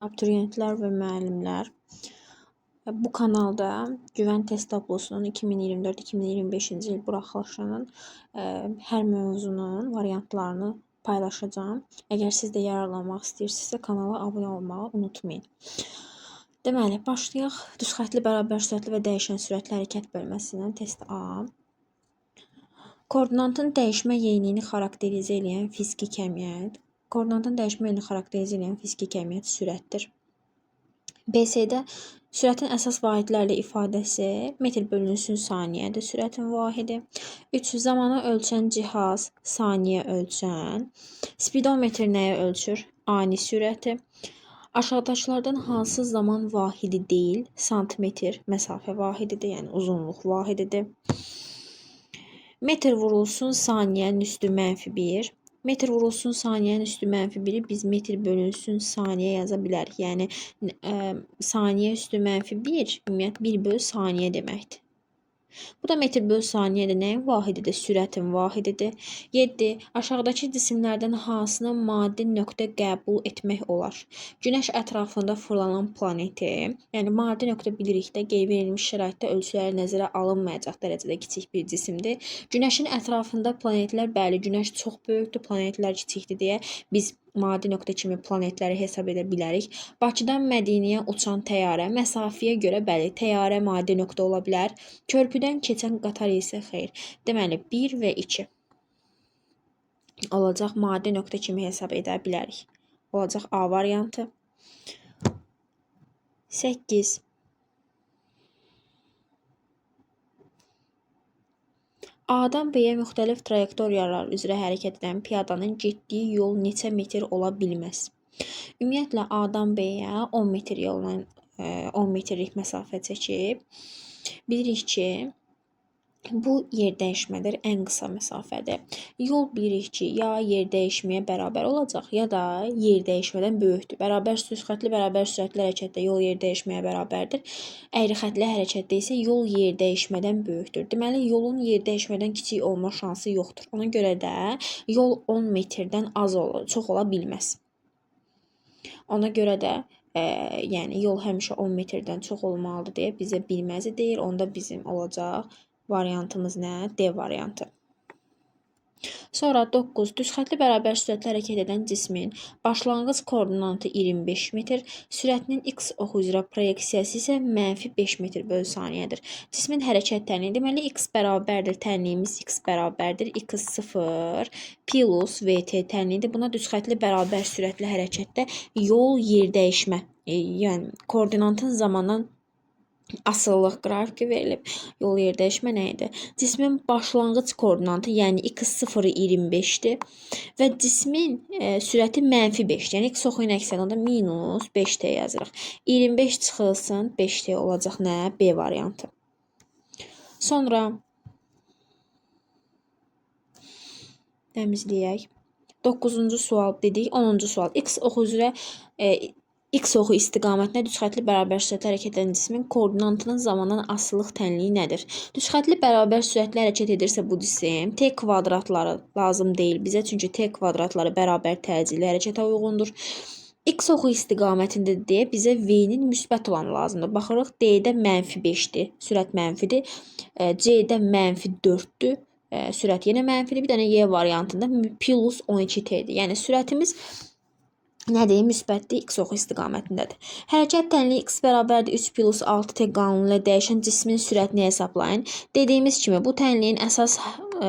Abituriyentlər və müəllimlər, bu kanalda güvən test tablosunun 2024-2025-ci il buraxılışının hər mövzunun variantlarını paylaşacağım. Əgər siz də yararlanmaq istəyirsinizsə, kanala abunə olmağı unutmayın. Deməli, başlayaq. Düz xəttli, bərabər sürətli və dəyişən sürətli hərəkət bölməsindən test A. Koordinatın dəyişmə yeyniyini xarakterizə edən fiziki kəmiyyət. Koordinatın dəyişmə yeynini xarakterizə edən fiziki kəmiyyət sürətdir. BC-də sürətin əsas vahidlərlə ifadəsi metr bölünsün saniyədir sürətin vahidi. 3. Zamanı ölçən cihaz saniyə ölçən. Spidometr nəyə ölçür? Ani sürəti. Aşağıdakılardan hansı zaman vahidi deyil? Santimetr məsafə vahididir, yəni uzunluq vahididir. Metr vurulsun saniyənin üstü -1. Metr vurulsun saniyənin üstü -1-i biz metr bölünsün saniyə yaza bilərik. Yəni saniyə üstü -1 ümumiyyətlə 1 bölü saniyə deməkdir. Bu da metr bölü saniyədir. Nəyin vahididir? Sürətin vahididir. 7. Aşağıdakı cisimlərdən hansını maddi nöqtə qəbul etmək olar? Günəş ətrafında fırlanan planeti, yəni maddi nöqtə bilirik də, qeyd-verilmiş şəraitdə ölçüləri nəzərə alınmayacaq dərəcədə kiçik bir cisimdir. Günəşin ətrafında planetlər, bəli, Günəş çox böyükdür, planetlər kiçikdir deyə biz maddi nöqtə kimi planetləri hesab edə bilərik. Bakıdan Mədinəyə uçan təyyarə məsafəyə görə, bəli, təyyarə maddi nöqtə ola bilər. Körpüdən keçən qatar isə xeyr. Deməli, 1 və 2 olacaq, maddi nöqtə kimi hesab edə bilərik. Olacaq A variantı. 8. A-dan B-yə müxtəlif trayektoriyalar üzrə hərəkət edən piyadanın getdiyi yol neçə metr ola bilməz? Ümumiyyətlə, A-dan B-yə 10 metr yolla 10 metrlik məsafə çəkib. Bilirik ki, bu yer dəyişmədir, ən qısa məsafədir. Yol bilirik ki, ya yer dəyişməyə bərabər olacaq, ya da yer dəyişmədən böyükdür. Bərabər sürətli, bərabər sürətli hərəkətdə yol yer dəyişməyə bərabərdir. Əyri xəttli hərəkətdə isə yol yer dəyişmədən böyükdür. Deməli, yolun yer dəyişmədən kiçik olma şansı yoxdur. Ona görə də yol 10 metrdən az olur, çox ola bilməz. Ona görə də yəni yol həmişə 10 metrdən çox olmalıdır deyə bizə bilməzi deyir. Onda bizim olacaq variantımız nə? D variantı. Sonra 9. Düz xəttli bərabər sürətli hərəkət edən cismin başlanğıc koordinatı 25 metr, sürətinin x oxu üzrə proyeksiyası isə -5 metr bölü saniyədir. Cismin hərəkət tənliyi, deməli x bərabərdir, tənliyimiz x bərabərdir, x0 plus vt tənliyidir. Buna düz xəttli bərabər sürətli hərəkətdə yol yer dəyişmə, yəni koordinatın zamandan asılılıq qrafiki verilib. Yol yer dəyişmə nə idi? Cismin başlanğıc koordinatı, yəni x0 25-dir və cismin sürəti -5, yəni x oxuyun əksərində -5t yazırıq. 25 çıxılsın 5t olacaq nə? B variantı. Sonra təmizləyək. 9-cu sual dedik, 10-cu sual. X oxu istiqamətinə düz xəttli bərabər sürətli hərəkət edən cismin koordinatının zamandan asılılıq tənliyi nədir? Düz xəttli bərabər sürətli hərəkət edirsə bu cisim, t kvadratları lazım deyil bizə, çünki t kvadratları bərabər təcili hərəkətə uyğundur. X oxu istiqamətində deyə bizə V-nin müsbət olanı lazımdır. Baxırıq, D-də -5-dir, sürət mənfidir. C-də -4-dür, sürət yenə mənfidir. Bir dənə Y variantında plus 12T-dir. Yəni sürətimiz nədir? Müsbətdir, x oxu istiqamətindədir. Hərəkət tənliyi x bərabərdir 3 plus 6t qanunu ilə dəyişən cismin sürətini hesablayın. Dediyimiz kimi bu tənliyin əsas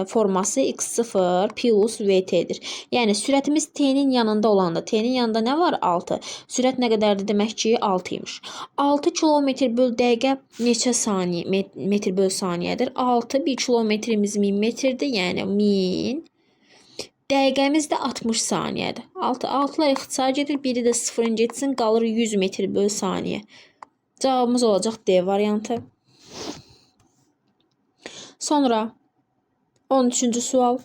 forması x0 plus vt-dir. Yəni sürətimiz t-nin yanında olanda, t-nin yanında nə var? 6. Sürət nə qədərdir? Demək ki, 6 imiş. 6 kilometr böl dəqiqə neçə saniyə, metr böl saniyədir? 6, 1 kilometrimiz 1000 metrdir, yəni 1000. Dəqiqəmiz də 60 saniyədir. 6'lar ixtisar gedir, biri də 0-ın getsin, qalır 100 metr böl saniyə. Cavabımız olacaq D variantı. Sonra 13-cü sual.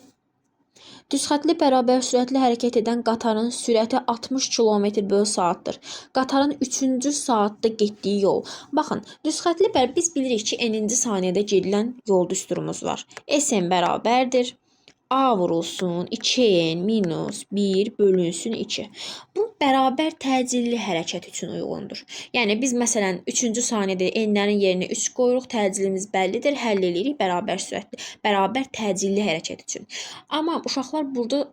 Düz xəttli bərabər sürətli hərəkət edən qatarın sürəti 60 km böl saatdır. Qatarın 3-cü saatda getdiyi yol. Baxın, düz xəttli biz bilirik ki, n-ci saniyədə gedilən yol düsturumuz var. Sm bərabərdir A vurulsun 2n minus 1 bölünsün 2. Bu bərabər təcilli hərəkət üçün uyğundur. Yəni biz məsələn 3-cü saniyədə n-lərin yerinə 3 qoyuruq, təcilimiz bəllidir, həll edirik bərabər sürətli, bərabər təcilli hərəkət üçün. Amma uşaqlar burada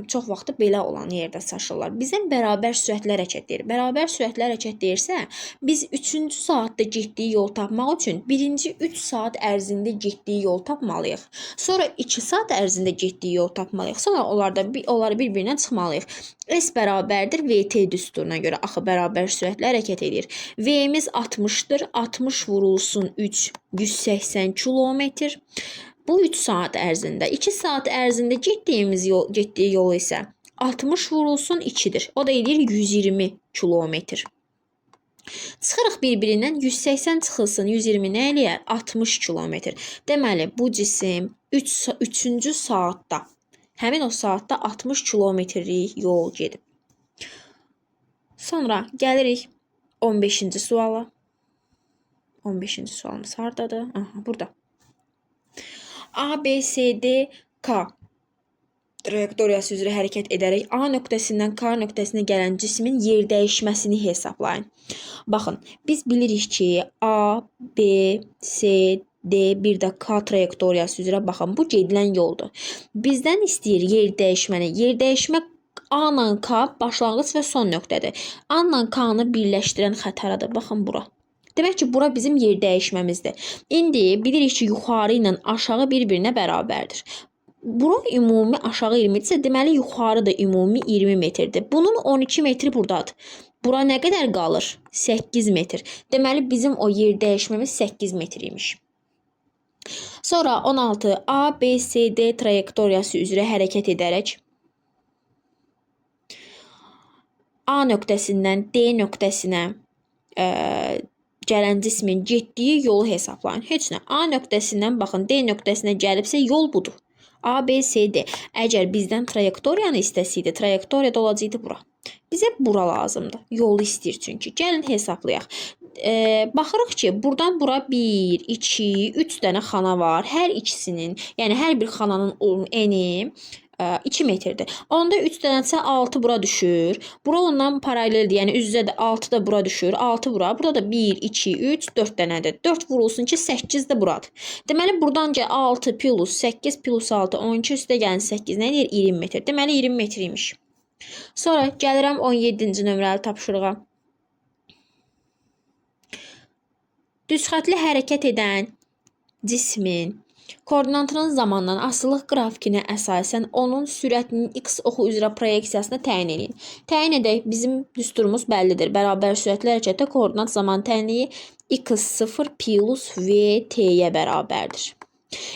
çox vaxt belə olan yerdə çaşırlar. Bizə bərabər sürətli hərəkət deyir. Bərabər sürətli hərəkət deyirsə, biz 3-cü saatda getdiyi yol tapmaq üçün birinci 3 saat ərzində getdiyi yol tapmalıyıq. Sonra 2 saat ərzində getdiyi yol tapmalıyıq. Sonra onları bir-birinə çıxmalıyıq. S bərabərdir VT düsturuna görə. Axı bərabər sürətlə hərəkət edir. V-miz 60-dır. 60 vurulsun 3 180 kilometr. Bu 3 saat ərzində. 2 saat ərzində getdiyi yol isə 60 vurulsun 2-dir. O da edir 120 kilometr. Çıxırıq bir-birindən 180 çıxılsın 120 nə eləyər? 60 kilometr. Deməli, bu cisim 3-cü saatda, həmin o saatda 60 kilometrlik yol gedib. Sonra gəlirik 15-ci suala. 15-ci sualımız hardadır? Aha, burada. A, B, C, D, K trayektoriyası üzrə hərəkət edərək A nöqtəsindən K nöqtəsinə gələn cismin yer dəyişməsini hesablayın. Baxın, biz bilirik ki, A, B, C, D, bir də K trayektoriyası üzrə baxın, bu gedilən yoldur. Bizdən istəyir yer dəyişməni. Yer dəyişmə A ilə K başlanğıc və son nöqtədir. A ilə K-nı birləşdirən xətt haradır? Baxın bura. Demək ki, bura bizim yer dəyişməmizdir. İndi bilirik ki, yuxarı ilə aşağı bir-birinə bərabərdir. Bura ümumi aşağı 20-dirsə, deməli yuxarı da ümumi 20 metrdir. Bunun 12 metri buradadır. Bura nə qədər qalır? 8 metr. Deməli bizim o yer dəyişməmiz 8 metr imiş. Sonra 16 A, B, C, D trayektoriyası üzrə hərəkət edərək A nöqtəsindən D nöqtəsinə gələn cismin getdiyi yolu hesablayın. Heç nə. A nöqtəsindən baxın, D nöqtəsinə gəlibsə yol budur. A, B, C, D. Əgər bizdən trayektoriyanı istəsiydi, trayektoriyada olacaqdı bura. Bizə bura lazımdır. Yolu istəyir çünki. Gəlin hesablayaq. Baxırıq ki, buradan bura 1, 2, 3 dənə xana var. Hər ikisinin, yəni hər bir xananın eni 2 metrdir. Onda 3 dənəsə 6 bura düşür. Bura ondan paraleldir. Yəni üz-üzədə 6 da bura düşür. 6 bura. Burada da 1, 2, 3, 4 dənədir. 4 vurulsun ki 8 də buradır. Deməli buradan 6 plus 8 plus 6 12 üstə gəlin 8 nə edir? 20 metr. Deməli 20 metr imiş. Sonra gəlirəm 17-ci nömrəli tapşırığa. Düzxətli hərəkət edən cismin koordinatının zamandan asılılıq qrafikinə əsasən onun sürətinin x oxu üzrə proyeksiyasını təyin edin. Təyin edək, bizim düsturumuz bəllidir. Bərabər sürətli hərəkətdə koordinat zaman təyinliyi x0 plus vt-yə bərabərdir.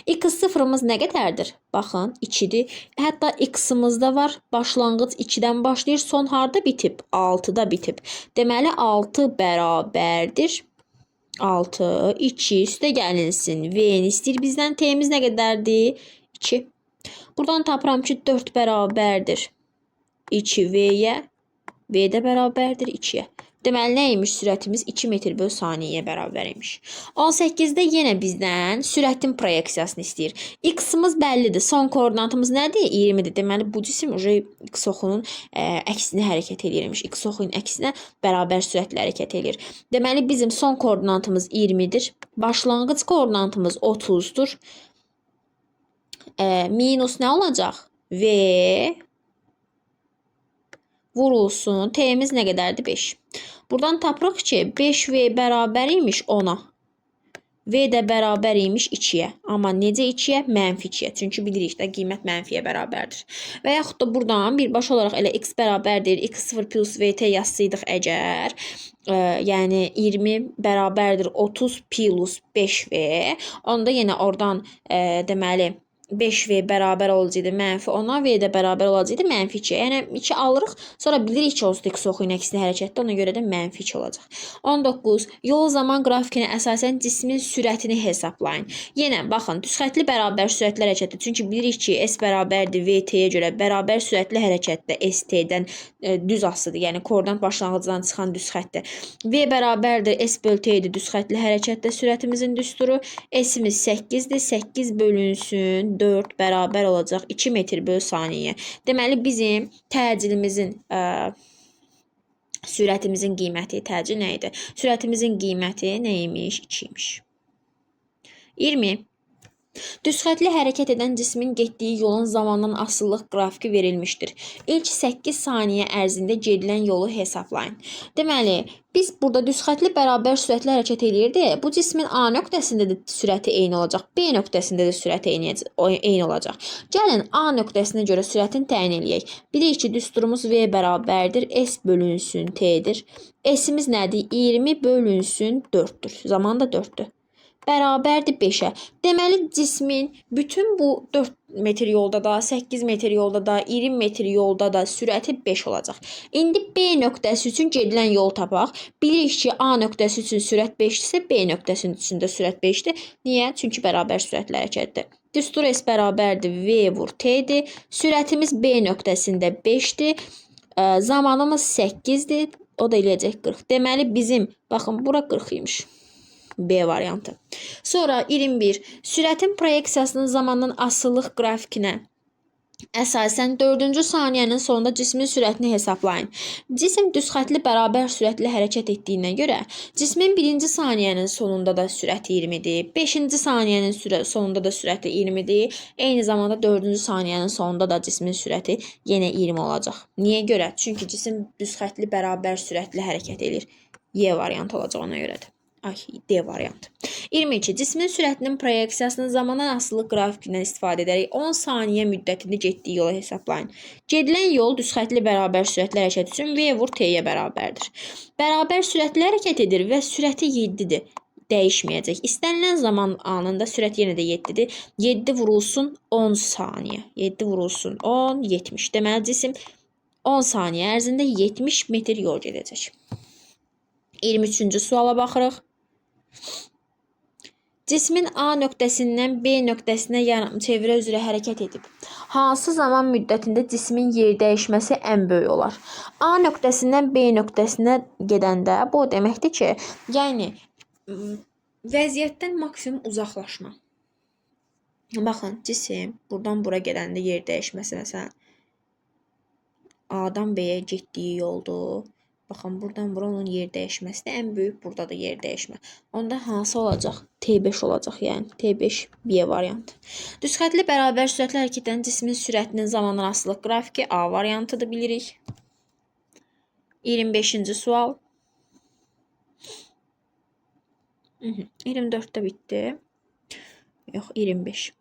x0-ımız nə qədərdir? Baxın, 2-dir. Hətta x-ımız da var. Başlanğıc 2-dən başlayır, son harda bitib? 6-da bitib. Deməli 6 bərabərdir 6, 2 üstə gəlinsin. V-ni istəyir bizdən. T-miz nə qədərdir? 2. Buradan tapıram ki, 4 bərabərdir 2V-yə. V də bərabərdir 2-yə. Deməli, nə imiş sürətimiz? 2 metr böl saniyəyə bərabər imiş. 18-də yenə bizdən sürətin proyeksiyasını istəyir. X-ımız bəllidir. Son koordinatımız nədir? 20-dir. Deməli, bu cisim X oxunun əksinə hərəkət edirmiş. X oxunun əksinə bərabər sürətlə hərəkət edir. Deməli, bizim son koordinatımız 20-dir. Başlanğıc koordinatımız 30-dur. Minus nə olacaq? V vurulsun. T'miz nə qədərdir? 5. Buradan tapırıq ki, 5V bərabər imiş 10-a. V də bərabər imiş 2-yə. Amma necə 2-yə? Mənfi 2-yə. Çünki bilirik də qiymət mənfiyə bərabərdir. Və yaxud da buradan birbaşa olaraq elə x bərabərdir, x0 plus vt yazsaydıq əgər, yəni 20 bərabərdir 30 plus 5v, onda yenə oradan deməli 5v bərabər olacaqdı mənfi 10-a, v də bərabər olacaqdı mənfi 2-yə. Yəni 2 alırıq, sonra bilirik ki, onsuz x oxuyun əksinə hərəkətdə, ona görə də mənfi 2 olacaq. 19. Yol zaman qrafikinə əsasən cismin sürətini hesablayın. Yenə baxın, düzxətli bərabər sürətli hərəkətdə, çünki bilirik ki, s bərabərdir vt-yə görə bərabər sürətli hərəkətdə st-dən düz asıdır, yəni koordinat başlanğıcından çıxan düz xəttdir. V bərabərdir s böl t-dir düz xətli hərəkətdə sürətimizin düsturu. S-imiz 8-dir, 8 bölünsün 4 bərabər olacaq 2 metr bölü saniyə. Deməli, bizim təcillimizin sürətimizin qiyməti, təcil nə idi? Sürətimizin qiyməti nə imiş? 2 imiş. 20. Düzxətli hərəkət edən cismin getdiyi yolun zamandan asılılıq qrafiki verilmişdir. İlk 8 saniyə ərzində gedilən yolu hesablayın. Deməli, biz burada düzxətli bərabər sürətli hərəkət edirdi. Bu cismin A nöqtəsində də sürəti eyni olacaq, B nöqtəsində də sürəti eyni olacaq. Gəlin A nöqtəsinə görə sürətini təyin eləyək. Bilirik ki, düsturumuz V bərabərdir, S bölünsün T'dir. S'imiz nədir? 20 bölünsün 4'dür. Zaman da 4'dür. Bərabərdir 5-ə. Deməli, cismin bütün bu 4 metr yolda da, 8 metr yolda da, 20 metr yolda da sürəti 5 olacaq. İndi B nöqtəsi üçün gedilən yolu tapaq. Bilirik ki, A nöqtəsi üçün sürət 5-dirsə, B nöqtəsinin üçün də sürət 5-dir. Niyə? Çünki bərabər sürətli hərəkətdir. Düstur S bərabərdir V vur T'dir. Sürətimiz B nöqtəsində 5-dir. Zamanımız 8-dir. O da eləyəcək 40. Deməli, bizim, baxın, bura 40 imiş. B variantı. Sonra 21. Sürətin proyeksiyasının zamandan asılılıq qrafikinə əsasən 4-cü saniyənin sonunda cismin sürətini hesablayın. Cisim düzxətli bərabər sürətli hərəkət etdiyinə görə cismin 1-ci saniyənin sonunda da sürəti 20-dir, 5-ci saniyənin sonunda da sürəti 20-dir, eyni zamanda 4-cü saniyənin sonunda da cismin sürəti yenə 20 olacaq. Niyə görə? Çünki cisim düzxətli bərabər sürətli hərəkət edir. Y variantı olacaq ona görədir. D variantı. 22. Cismin sürətinin proyeksiyasının zamandan asılı qrafikindən istifadə edərək 10 saniyə müddətində getdiyi yolu hesablayın. Gedilən yol düzxətli bərabər sürətli hərəkət üçün V vur T'yə bərabərdir. Bərabər sürətli hərəkət edir və sürəti 7-dir. Dəyişməyəcək. İstənilən zaman anında sürət yenə də 7-dir. 7 vurulsun 10 saniyə. 7 vurulsun 10, 70. Deməli, cisim 10 saniyə ərzində 70 metr yol gedəcək. 23-cü suala baxırıq. Cismin A nöqtəsindən B nöqtəsinə yarımçevrə üzrə hərəkət edib. Hansı zaman müddətində cismin yer dəyişməsi ən böyük olar? A nöqtəsindən B nöqtəsinə gedəndə bu deməkdir ki, yəni vəziyyətdən maksimum uzaqlaşma. Baxın, cisim buradan bura gedəndə yer dəyişməsi məsələn A-dan B-yə getdiyi yoldur. Baxın, buradan bura onun yer dəyişməsi də ən böyük burada da yer dəyişmə. Onda hansı olacaq? T5 olacaq, yəni T5 B variantı. Düzxətli bərabər sürətli hərəkət edən cismin sürətinin zamandan asılılıq qrafiki A variantıdır bilirik. 25-ci sual. 24-də bitdi. Yox, 25.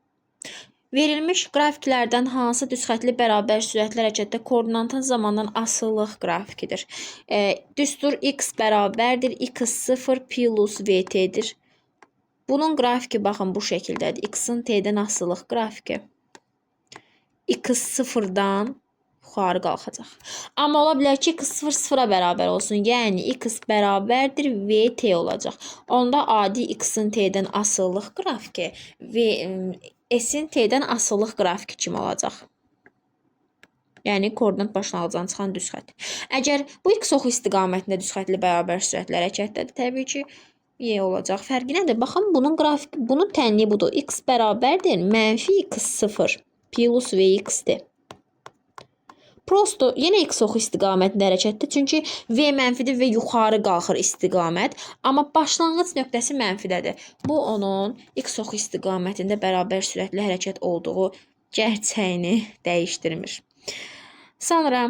Verilmiş qrafiklərdən hansı düzxətli bərabər sürətli hərəkətdə koordinatın zamandan asılılıq qrafikidir? Düstur x bərabərdir, x0 plus vt'dir. Bunun qrafiki baxın bu şəkildədir. X-in t'dən asılılıq qrafiki. X0-dan yuxarı qalxacaq. Amma ola bilər ki, x0 0-a bərabər olsun. Yəni, x bərabərdir vt olacaq. Onda adi x-in t'dən asılılıq qrafiki və S-in T'dən asılılıq qrafiki kimi olacaq. Yəni, koordinat başlanğıcdan çıxan düzxət. Əgər bu x oxu istiqamətində düzxətli bərabər sürətli hərəkətdədir, təbii ki, Y olacaq. Fərqi nədir? Baxın, bunun qrafiki, bunun tənliyi budur. X bərabərdir, mənfi x0 plus vx-dir. Prosto yenə x oxu istiqamətində hərəkətdir. Çünki V mənfidir və yuxarı qalxır istiqamət. Amma başlanğıc nöqtəsi mənfidədir. Bu onun x oxu istiqamətində bərabər sürətli hərəkət olduğu gerçəyini dəyişdirmir. Sonra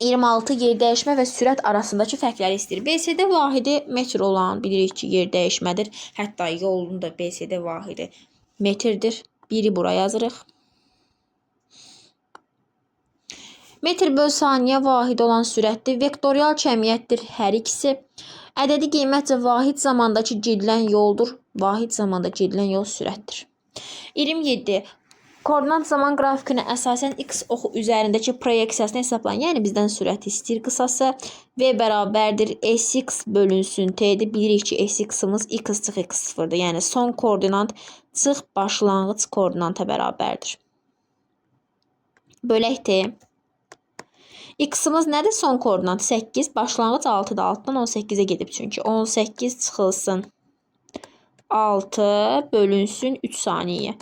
26 yer dəyişmə və sürət arasındakı fərqləri istəyir. BCD vahidi metr olan bilirik ki, yer dəyişmədir. Hətta yolun da BCD vahidi metrdir. Biri bura yazırıq. Metr bölü saniyə vahid olan sürətdir. Vektorial cəmiyyətdir hər ikisi. Ədədi qiymətcə vahid zamandakı gedilən yoldur. Vahid zamanda gedilən yol sürətdir. 27. Koordinat zaman qrafikinə əsasən x oxu üzərindəki proyeksiyasını hesablayın. Yəni, bizdən sürəti istəyir qısası. V bərabərdir sx bölünsün t'dir. Bilirik ki, sx-ımız x çıx x0-dır. Yəni, son koordinat çıx başlanğıc koordinata bərabərdir. Bölək t. X-ımız nədir? Son koordinat 8, başlanğıc 6-da, 6-dan 18-ə gedib çünki. 18 çıxılsın 6 bölünsün 3 saniyə.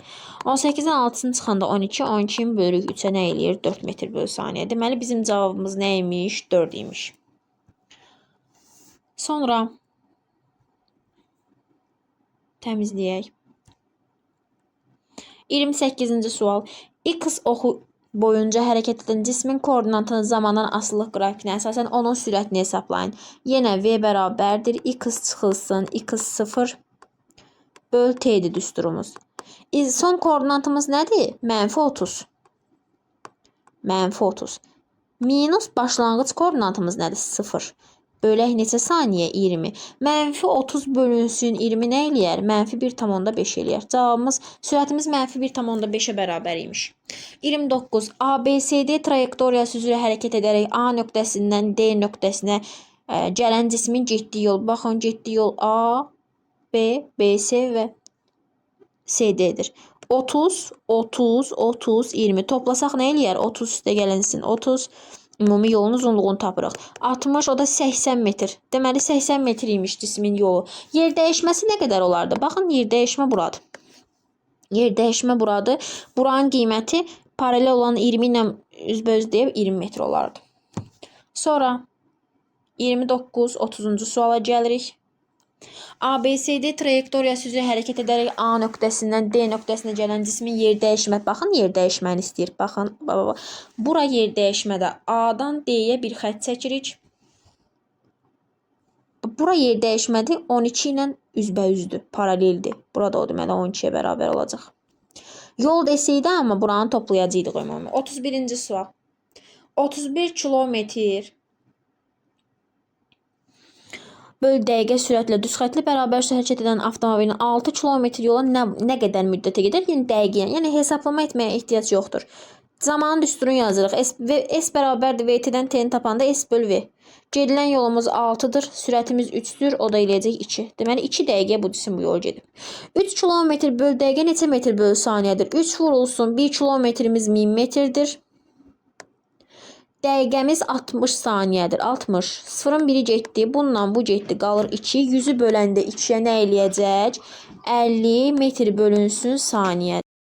18-dən 6-sını çıxanda 12, 12-ni bölürük 3-ə nə eləyir? 4 metr bölü saniyə. Deməli, bizim cavabımız nə imiş? 4 imiş. Sonra təmizləyək. 28-ci sual. X oxu boyunca hərəkət edən cismin koordinatının zamandan asılılıq qrafikinə əsasən onun sürətini hesablayın. Yenə V bərabərdir. X çıxılsın. X0 böl T'dir düsturumuz. Son koordinatımız nədir? -30. -30. Minus başlanğıc koordinatımız nədir? 0. Bölək neçə saniyə? 20. -30 bölünsün 20 nə eləyər? -1,5 eləyər. Cavabımız, sürətimiz -1,5-ə bərabər imiş. 29. ABCD trayektoriyası üzrə hərəkət edərək A nöqtəsindən D nöqtəsinə gələn cismin getdiyi yol. Baxın, getdiyi yol A, B, BC və CD-dir. 30, 30, 30, 20. Toplasaq nə eləyər? 30 üstə gələnsin 30. Ümumi yolun uzunluğunu tapırıq. 60, o da 80 metr. Deməli, 80 metr imiş cismin yolu. Yer dəyişməsi nə qədər olardı? Baxın, yer dəyişmə buradır. Yer dəyişmə buradır. Buranın qiyməti paralel olan 20 ilə üzbəüz deyib 20 metr olardı. Sonra 29, 30-cu suala gəlirik. ABCD trayektoriyası üzrə hərəkət edərək A nöqtəsindən D nöqtəsinə gələn cismin yer dəyişmə. Baxın, yer dəyişməni istəyir. Baxın, bura yer dəyişmədə A-dan D-yə bir xətt çəkirik. Bura yer dəyişmədir. 12 ilə üzbəüzdür, paraleldir. Burada o deməli 12-yə bərabər olacaq. Yol desəydi, amma buranı toplayacaqdıq ümumi. 31-ci sual. 31 kilometr böl dəqiqə sürətlə düz xətli bərabər hərəkət edən avtomobilin 6 kilometr yola nə qədər müddətə gedər? Yəni dəqiqə, yəni hesablama etməyə ehtiyac yoxdur. Zamanın düsturunu yazırıq. S bərabərdir VT-dən T-ni tapanda S böl V. Gedilən yolumuz 6-dır, sürətimiz 3-dür, o da eləyəcək 2. Deməli, 2 dəqiqə bu cisim bu yol gedib. 3 kilometr böl dəqiqə neçə metr böl saniyədir? 3 vurulsun, 1 kilometrimiz 1000 metrdir. Dəqiqəmiz 60 saniyədir. 60. Sıfırın biri getdi. Bununla bu getdi. Qalır 2. 100-ü böləndə 2-yə nə eləyəcək? 50 metr bölünsün saniyə.